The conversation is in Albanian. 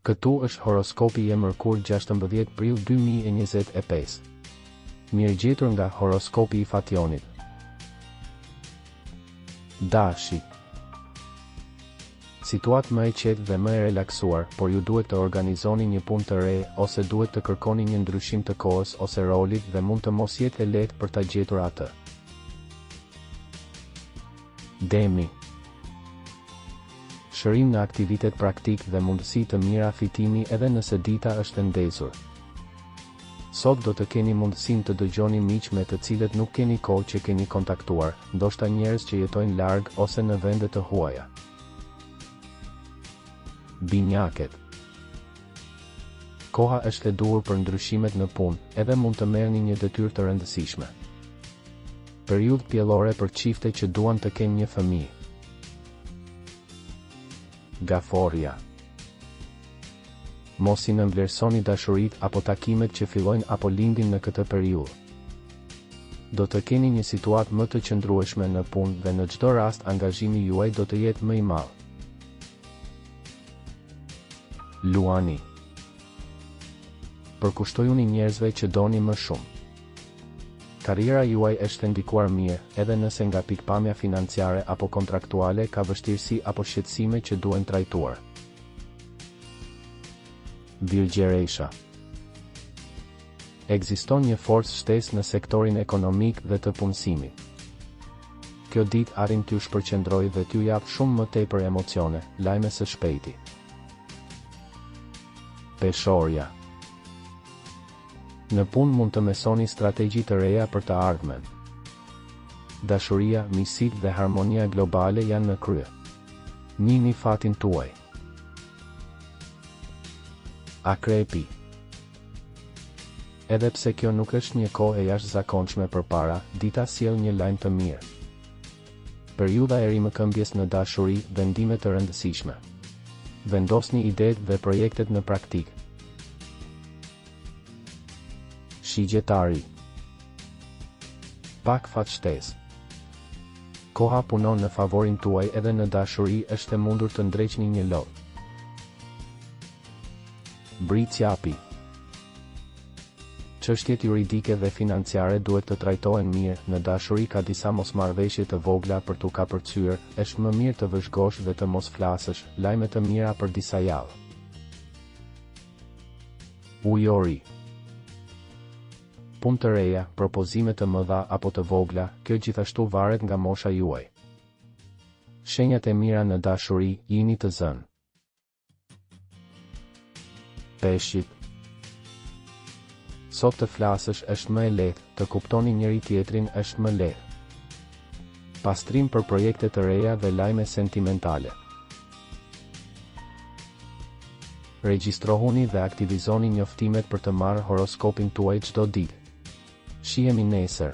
Këtu është horoskopi i mërkur 16 prill 2025. Mirëgjetur nga horoskopi i Fationit. Dashi. Situatë më e qetë dhe më e relaksuar, por ju duhet të organizoni një punë të re, ose duhet të kërkoni një ndryshim të kohës ose rolit dhe mund të mos jetë e lehtë për ta gjetur atë. Demi. Shërim në aktivitet praktik dhe mundësi të mira fitimi edhe nëse dita është e ndezur. Sot do të keni mundësinë të dëgjoni miq me të cilët nuk keni kohë që keni kontaktuar, ndoshta njerëz që jetojnë larg ose në vende të huaja. Binjaket. Koha është e duhur për ndryshimet në punë, edhe mund të merrni një detyrë të rëndësishme. Periudhë pjellore për çifte që duan të kenë një fëmijë. Gaforja. Mos i nënvlerësoni dashuritë apo takimet që fillojnë apo lindin në këtë periudhë. Do të keni një situatë më të qëndrueshme në punë dhe në çdo rast angazhimi juaj do të jetë më i madh. Luani. Përkushtojuni njerëzve që doni më shumë. Karriera juaj është ndikuar mirë, edhe nëse nga pikpamja financiare apo kontraktuale ka vështirësi apo shqetësime që duhen trajtuar. Virgjeresha. Ekziston një forcë shtesë në sektorin ekonomik dhe të punësimit. Kjo ditë arrin t'ju shpërqendrojë dhe t'ju jap shumë më tepër emocione, lajme së shpejti. Peshorja. Në punë mund të mësoni strategji të reja për të ardhmen. Dashuria, miqësitë dhe harmonia globale janë në krye. Njihni fatin tuaj. Akrepi. Edhe pse kjo nuk është një kohë e jashtëzakonshme përpara, dita sjell një lajm të mirë. Periudha e rimëkëmbjes në dashuri, vendime të rëndësishme. Vendosni idetë dhe projektet në praktik. Shigjetari. Pak fat shtesë. Koha punon në favorin tuaj edhe në dashuri është e mundur të ndreqni një lot. Britsjapi. Çështjet juridike dhe financiare duhet të trajtohen mirë, në dashuri ka disa mosmarrëveshje të vogla për t'u kapërcyer, është më mirë të vëzhgosh dhe të mos flasësh, lajme të mira për disa javë. Ujori. Punë të reja, propozime të mëdha apo të vogla, kjo gjithashtu varet nga mosha juaj. Shenjat e mira në dashuri, jini të zënë. Peshqit. Sot të flasësh është më e lehtë, të kuptoni njëri tjetrin është më lehtë. Pastrim për projekte të reja dhe lajme sentimentale. Regjistrohuni dhe aktivizoni njoftimet për të marrë horoskopin tuaj çdo ditë. Shihemi nesër.